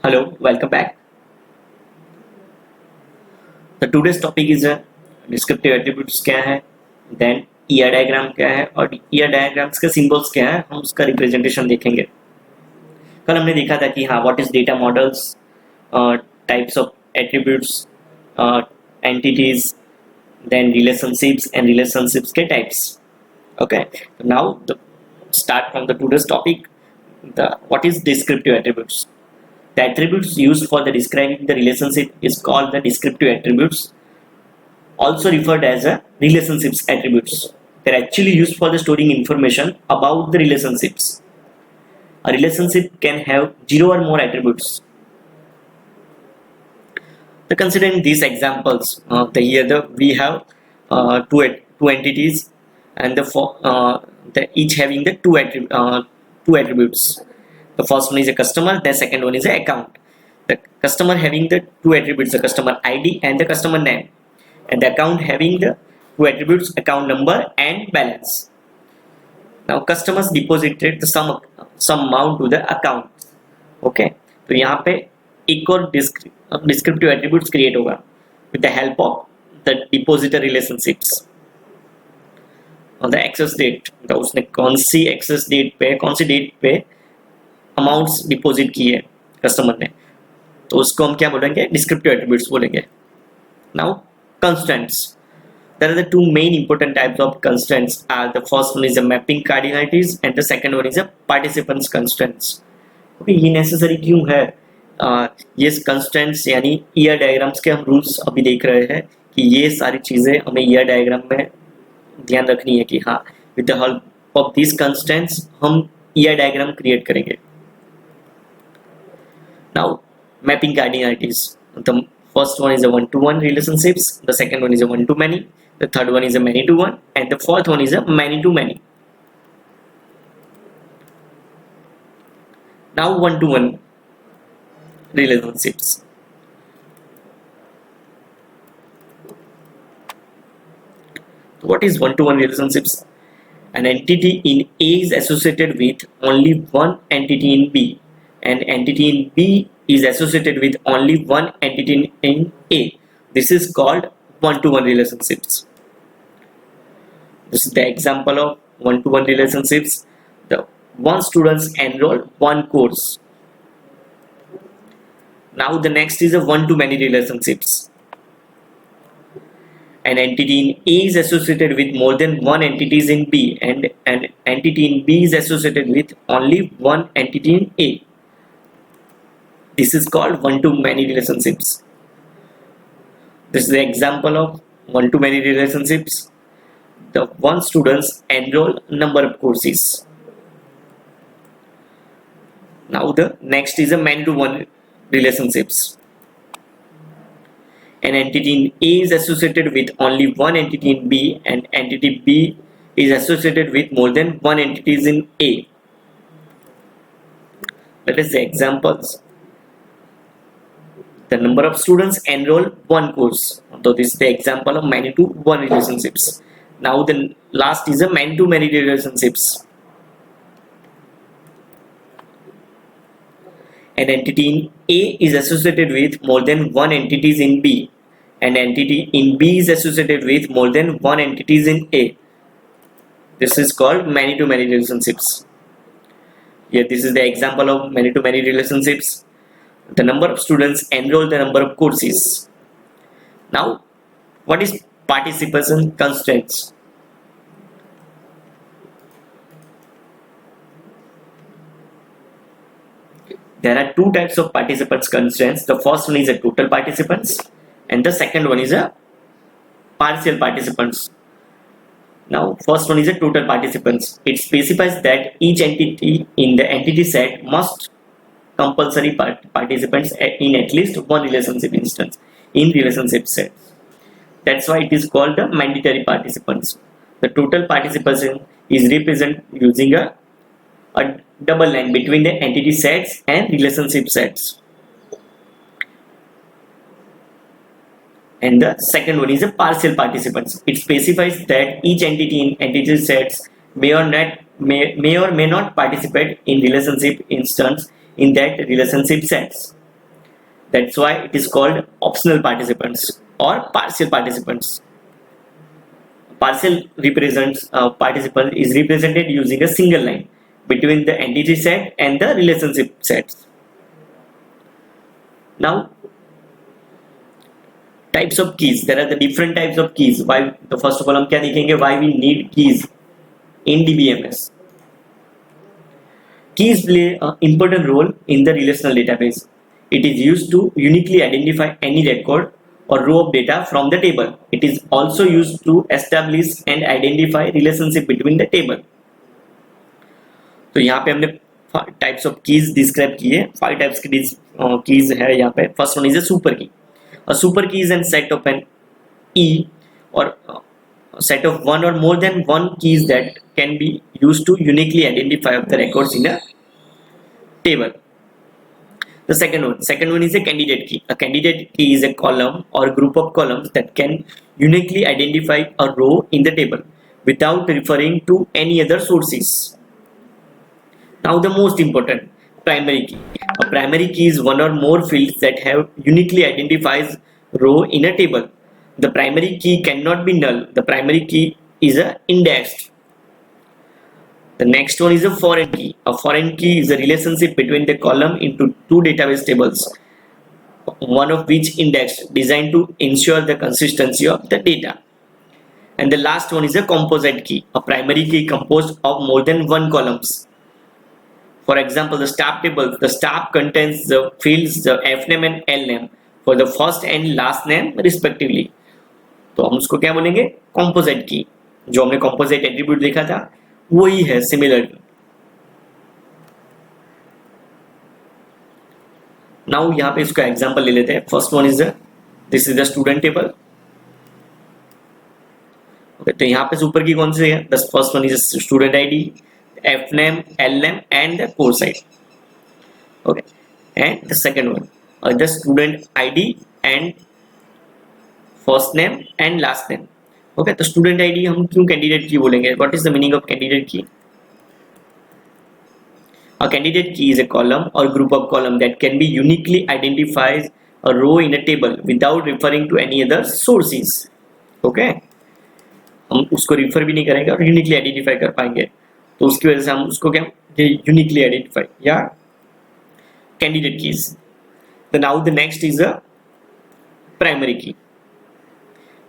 Hello, welcome back. The today's topic is descriptive attributes क्या है, then ER diagram क्या है और ER diagrams के symbols क्या है, हम उसका representation देखेंगे. कल हमने देखा था कि हाँ what is data models, types of attributes, entities, then relationships and relationships के types. Okay, so now start from the today's topic. What is descriptive attributes? The attributes used for the describing the relationship is called the descriptive attributes, also referred as relationships attributes. They're actually used for the storing information about the relationships. A relationship can have 0 or more attributes. So considering these examples, we have two entities, and each having the two attributes. The first one is a customer, the second one is an account. The customer having the two attributes, the customer ID and the customer name, and the account having the two attributes, account number and balance. Now customers deposited the some amount to the account. Okay, तो यहाँ पे एक और descriptive attributes create होगा with the help of the depositor relationships. On the access date, तो उसने कौन सी access date पे, कौन सी date पे अमाउंट्स डिपॉजिट की है कस्टमर ने, तो उसको हम क्या बोलेंगे, डिस्क्रिप्टिव एट्रीब्यूट्स बोलेंगे. Now constraints, there are the two main important types of constraints. Are the first one is a mapping cardinalities and the second one is a participants constraints. Okay, ये necessary क्यों है? ये constraints यानी ER diagrams के हम rules अभी देख रहे हैं कि ये सारी चीजें हमें ईआर डायग्राम में ध्यान रखनी है कि हाँ, with the help of this constraints हम ईआर डायग्राम क्रिएट करेंगे. Now, mapping cardinalities. The first one is a one-to-one relationships. The second one is a one-to-many. The third one is a many-to-one, and the fourth one is a many-to-many. Now, one-to-one relationships. What is one-to-one relationships? An entity in A is associated with only one entity in B. And entity in B is associated with only one entity in A. This is called one-to-one relationships. This is the example of one-to-one relationships. The one students enroll one course. Now the next is a one-to-many relationships. An entity in A is associated with more than one entities in B, and an entity in B is associated with only one entity in A. This is called one-to-many relationships. This is the example of one-to-many relationships. The one students enroll number of courses. Now the next is a man-to-one relationships. An entity in A is associated with only one entity in B, and entity B is associated with more than one entities in A. Let us see examples. The number of students enroll one course. So this is the example of many-to-one relationships. Now the last is a man-to-many relationships. An entity in A is associated with more than one entities in B. An entity in B is associated with more than one entities in A. This is called many-to-many relationships. Here this is the example of many-to-many relationships. The number of students enroll the number of courses. Now, what is participation constraints? There are two types of participants constraints. The first one is a total participants, and the second one is a partial participants. Now, first one is a total participants. It specifies that each entity in the entity set must compulsory participants in at least one relationship instance in relationship sets. That's why it is called the mandatory participants. The total participation is represented using a double line between the entity sets and relationship sets. And the second one is a partial participants. It specifies that each entity in entity sets may or may not participate in relationship instance in that relationship sets. That's why it is called optional participants or partial participants. Partial represents participant is represented using a single line between the entity set and the relationship sets. Now, types of keys. There are the different types of keys. Why? तो first of all हम क्या देखेंगे? Why we need keys in DBMS. Keys play an important role in the relational database. It is used to uniquely identify any record or row of data from the table. It is also used to establish and identify relationship between the table. तो यहाँ पे हमने types of keys describe किए. 5 types की keys है यहाँ पे. First one is a super key. A super key is a set of an E or set of one or more than one keys that can be used to uniquely identify the records in a table. The second one is a candidate key. A candidate key is a column or group of columns that can uniquely identify a row in the table without referring to any other sources. Now the most important, primary key. A primary key is one or more fields that have uniquely identifies row in a table. The primary key cannot be null. The primary key is indexed. The next one is a foreign key. A foreign key is a relationship between the column into two database tables, one of which indexed, designed to ensure the consistency of the data. And the last one is a composite key. A primary key composed of more than one columns. For example, the staff table. The staff contains the fields the F name and L name for the first and last name respectively. तो हम उसको क्या बोलेंगे? Composite key. जो हमने composite attribute देखा था वही है similar. Now यहाँ पे इसका example ले लेते हैं. First one is this is the student table. Okay, तो यहाँ पे super key कौन से है? The first one is student ID, F name, L name, and the course ID. Okay, and the second one, the student ID and first name and last name. Okay, तो student ID हम क्यों candidate key बोलेंगे? What is the meaning of candidate key? A candidate key is a column or group of columns that can be uniquely identifies a row in a table without referring to any other sources. Okay, हम उसको refer भी नहीं करेंगे और uniquely identify कर पाएंगे. तो उसकी वजह से हम उसको क्या uniquely identify या candidate keys. Then now the next is a primary key.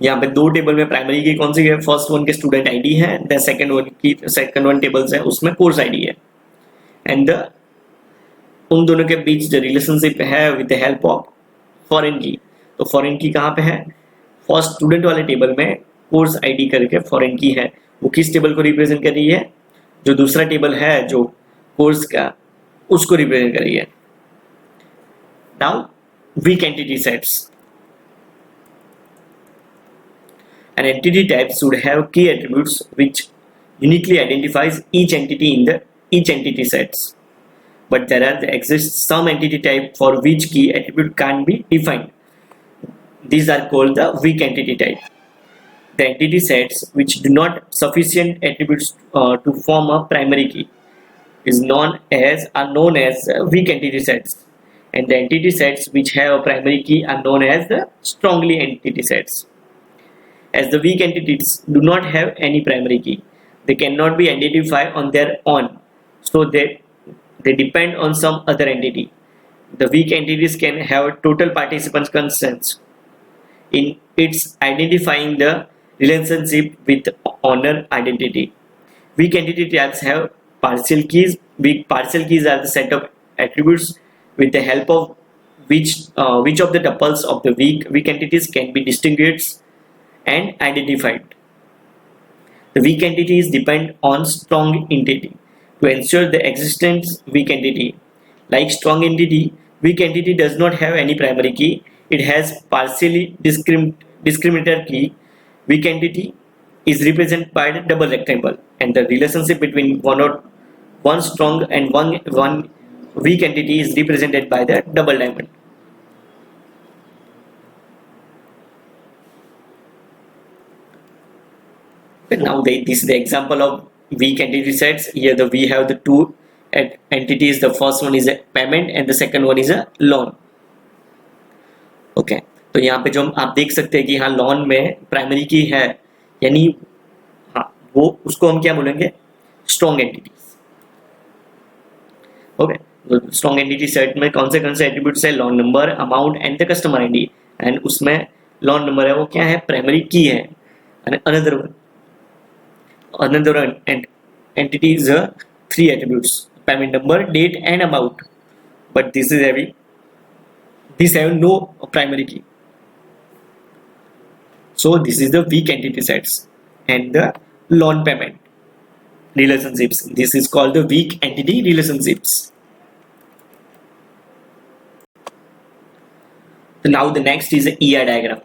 यहाँ पे दो टेबल में प्राइमरी की कौन सी है? फर्स्ट वन के स्टूडेंट आईडी है, द सेकंड वन टेबल्स है उसमें कोर्स आईडी है, एंड उन दोनों के बीच जो रिलेशनशिप है with the help of foreign की. तो फॉरेन की कहाँ पे है? फर्स्ट स्टूडेंट वाले टेबल में कोर्स आईडी करके फॉरेन की है. वो किस टेबल को रिप्रेजेंट कर रही है? जो दूसरा टेबल है जो कोर्स का उसको रिप्रेजेंट कर रही है. Now weak entity sets. An entity type should have key attributes which uniquely identifies each entity in the each entity sets. But there exists some entity type for which key attribute can't be defined. These are called the weak entity type. The entity sets which do not sufficient attributes to form a primary key are known as weak entity sets, and the entity sets which have a primary key are known as the strongly entity sets. As the weak entities do not have any primary key, they cannot be identified on their own, so they depend on some other entity. The weak entities can have total participants consent in its identifying the relationship with owner identity. Weak entity types have partial keys. Weak partial keys are the set of attributes with the help of which of the tuples of the weak entities can be distinguished and identified. The weak entities depend on strong entity to ensure the existence weak entity. Like strong entity, weak entity does not have any primary key. It has partially discriminator key. Weak entity is represented by the double rectangle, and the relationship between one strong and one weak entity is represented by the double diamond. Now this is the example of weak entity sets. Here we have the two entities. The first one is a payment and the second one is a loan. Okay, तो यहाँ पे जो आप देख सकते हैं कि हाँ लॉन में प्राइमरी की है, यानी हाँ वो उसको हम क्या बोलेंगे, स्ट्रॉन्ग एंटिटीज। ओके, तो स्ट्रॉन्ग एंटिटी सेट में कौन से एट्रीब्यूट्स है, lawn number, amount and the customer ID. And उसमें लॉन नंबर है वो क्या है, प्राइमरी की है। And another entity is three attributes, payment number, date and amount, but these have no primary key. So this is the weak entity sets and the loan payment relationships. This is called the weak entity relationships. So now the next is the ER diagram.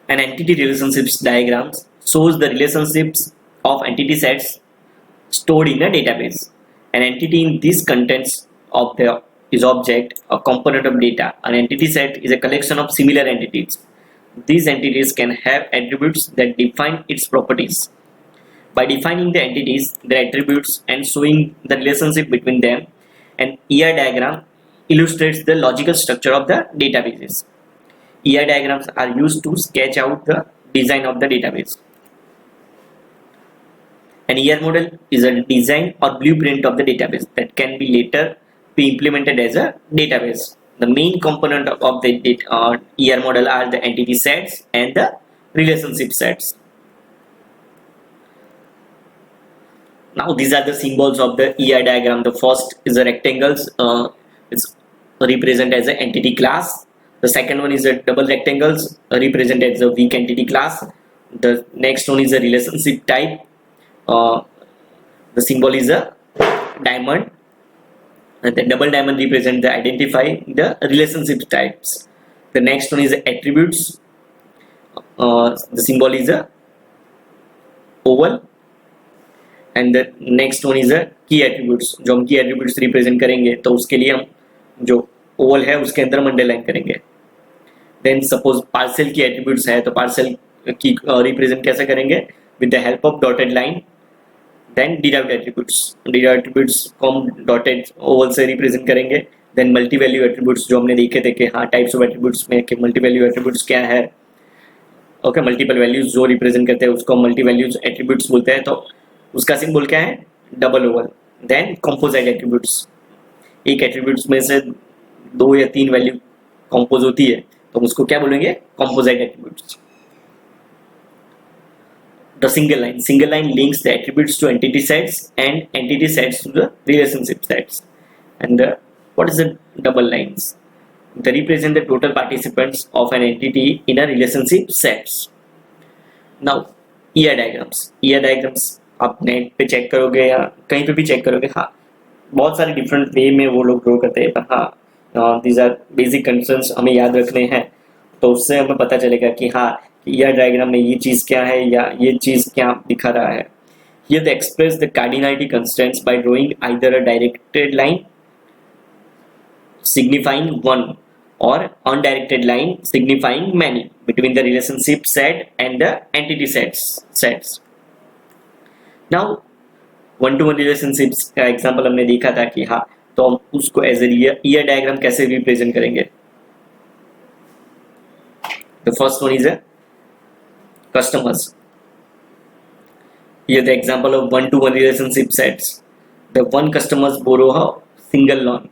An entity relationships diagram shows the relationships of entity sets stored in a database. An entity in this contents of the is object or component of data. An entity set is a collection of similar entities. These entities can have attributes that define its properties. By defining the entities, their attributes, and showing the relationship between them, an ER diagram illustrates the logical structure of the databases. ER diagrams are used to sketch out the design of the database. An ER model is a design or blueprint of the database that can be later be implemented as a database. The main component of the ER model are the entity sets and the relationship sets. Now these are the symbols of the ER diagram. The first is the rectangles. It's represent as an entity class. The second one is a double rectangles, represent as a weak entity class. The next one is a relationship type. The symbol is a diamond, and the double diamond represent the identify the relationship types. The next one is the attributes. The symbol is a oval, and the next one is a key attributes. जो हम key attributes represent करेंगे तो उसके लिए हम जो oval है उसके अंदर हम underline करेंगे. Then suppose parcel की attributes है तो parcel की represent कैसे करेंगे, with the help of dotted line. Then derived attributes को हम dotted oval से represent करेंगे. Then multi value attributes जो हमने देखे थे कि हाँ types of attributes में कि multi value attributes क्या है. ओके, मल्टीपल वैल्यूज जो रिप्रेजेंट करते हैं उसको मल्टी वैल्यूज एट्रीब्यूट्स बोलते हैं, तो उसका सिंबल क्या है, double oval. Then composite attributes, एक एट्रीब्यूट्स में से 2 या 3 वैल्यू कंपोज होती है तो उसको क्या बोलेंगे, composite attributes. The single line links the attributes to entity sets and entity sets to the relationship sets. And what is the double lines? They represent the total participants of an entity in a relationship sets. Now ER diagrams आप net पे check करोगे या कहीं पे भी check करोगे, हाँ बहुत सारे डिफरेंट वे में वो लोग ड्रॉ करते हैं, पर हाँ दीज आर बेसिक कंसर्न्स हमें याद रखने हैं, तो उससे हमें पता चलेगा कि हाँ ER डायग्राम में ये चीज़ क्या है या ये चीज़ क्या दिखा रहा है. Here they express the cardinality constraints by drawing either a directed line signifying one or undirected line signifying many between the relationship set and the entity sets. Now one to one relationships का example हमने देखा था कि हाँ तो हम उसको as a ER diagram कैसे रिप्रेजेंट करेंगे. The first one is a customers. Here the example of one to one relationship sets. The one customers borrow a single loan.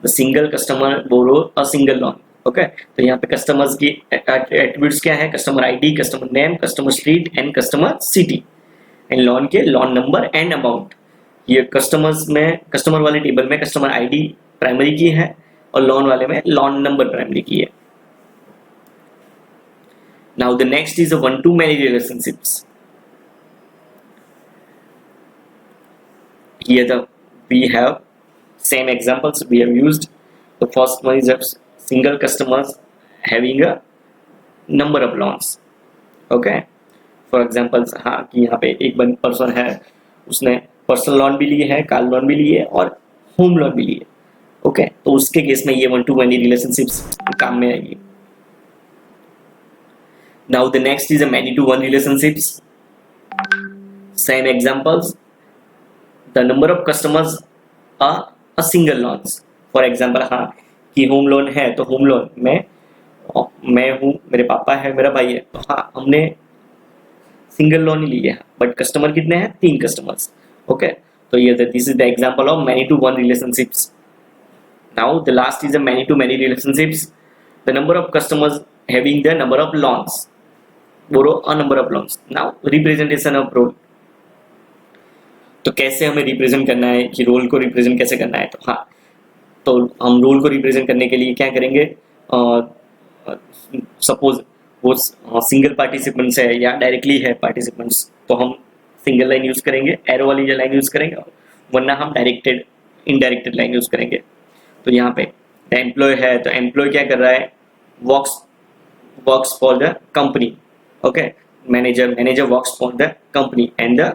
The single customer borrow a single loan. Okay, तो यहाँ पे customers की attributes क्या है, customer ID, customer name, customer street and customer city. And loan के loan number and amount. ये customers में customer वाले टेबल में कस्टमर आईडी प्राइमरी की है और लोन वाले में लोन नंबर प्राइमरी की है. Now the next is one two many relationships. Here we have same examples we have used. The first one is a single customers having a number of loans. Okay, for example हाँ कि यहाँ पे एक person है उसने personal loan भी लिए है, कार लोन भी लिए और होम लोन भी लिए. ओके, तो उसके केस में ये वन टू मैनी रिलेशनशिप्स काम में आएगी. Now the next is a many to one relationships. Same examples. The number of customers are a single loans. For example हाँ कि होम लोन है, तो होम लोन मैं हूँ, मेरे पापा है, मेरा भाई है, तो हाँ हमने सिंगल लोन ही लिया है, बट कस्टमर कितने हैं, 3 कस्टमर्स। ओके, तो ये this is the example of many to one relationships. Now the last is a many to many relationships, the number of customers having the number of loans, borrow a number of loans। Now representation of role, तो कैसे हमें represent करना है, कि role को represent कैसे करना है, तो हाँ, तो हम रोल को रिप्रेजेंट करने के लिए क्या करेंगे, सपोज वो सिंगल पार्टिसिपेंट्स है या डायरेक्टली है पार्टिसिपेंट्स, तो हम सिंगल लाइन यूज करेंगे, एरो वाली लाइन यूज करेंगे, वरना हम डायरेक्टेड इनडायरेक्टेड लाइन यूज करेंगे। तो यहाँ पे एम्प्लॉय है, तो एम्प्लॉय क्या कर रहा है, works works for the company. Okay, manager works for the company, and the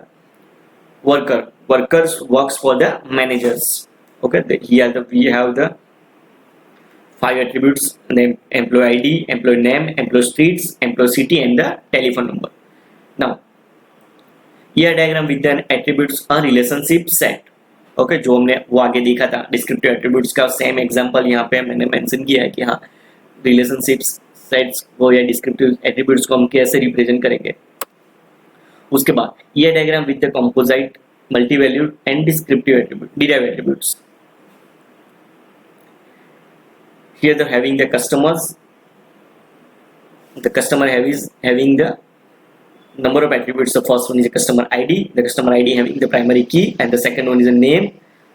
workers works for the managers। Okay, here we have the 5 attributes: the employee ID, employee name, employee streets, employee city, and the telephone number। Now here diagram with an attributes a relationship set। Okay, जो हमने वो आगे देखा था descriptive attributes का same example यहाँ पे मैंने मेंशन किया है कि हाँ, रिलेशनशिप्स सेट्स को या डिस्क्रिप्टिव एट्रीब्यूट्स को हम कैसे रिप्रेजेंट करेंगे। उसके बाद ये diagram with the composite multi-valued and descriptive derived attributes। Here the having the customers, the customer having the number of attributes. The first one is a customer ID, the customer ID having the primary key, and the second one is a name,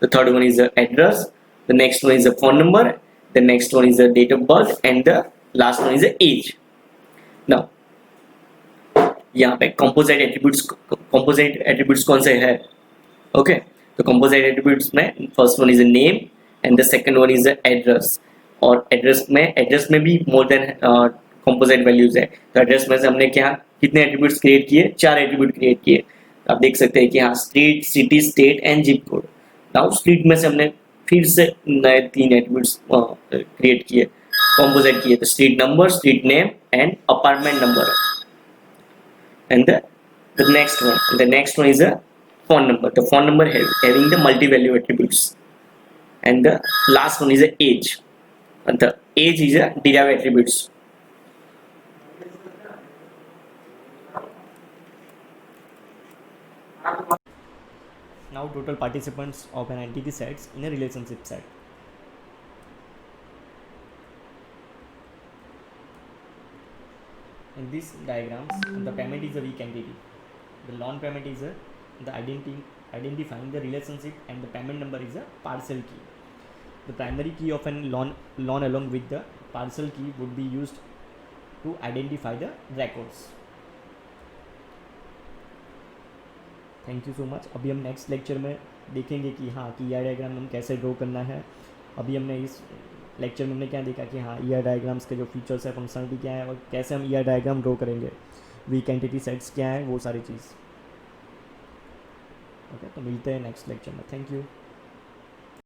the third one is the address, the next one is the phone number, the next one is the date of birth, and the last one is the age। Now यहाँ पे composite attributes कौन से है, okay, तो composite attributes में first one is a name and the second one is a address. और address में भी मोर देन कंपोजिट वैल्यूज है, तो एड्रेस में से हमने क्या कितने एट्रीब्यूट्स क्रिएट किए, 4 एट्रीब्यूट क्रिएट किए। आप देख सकते हैं कि हाँ, street, city, state and zip code. Now street में से हमने फिर से नए 3 एट्रीब्यूट्स क्रिएट किए, कंपोजिट किए, तो street number, street name and apartment number. And the next one is a phone number, the phone number having the multi-value attributes, and the last one is a age, and the age is a derived attributes। Now total participants of an entity sets in a relationship set। In these diagrams, the payment is a weak entity, the loan payment is the identifying the relationship, and the payment number is a parcel key। The primary key of an loan along with the parcel key would be used to identify the records। Thank you so much. अभी हम next lecture में देखेंगे कि हाँ, कि ER diagram हम कैसे draw करना है। अभी हमने इस लेक्चर में हमने क्या देखा कि हाँ, ईआर डायग्राम्स के जो फीचर्स है, फंक्शनलिटी क्या है, और कैसे हम ईआर डायग्राम ड्रॉ करेंगे, वीक एंटिटी सेट्स क्या है, वो सारी चीज़। ओके, तो मिलते हैं नेक्स्ट लेक्चर में। Thank you.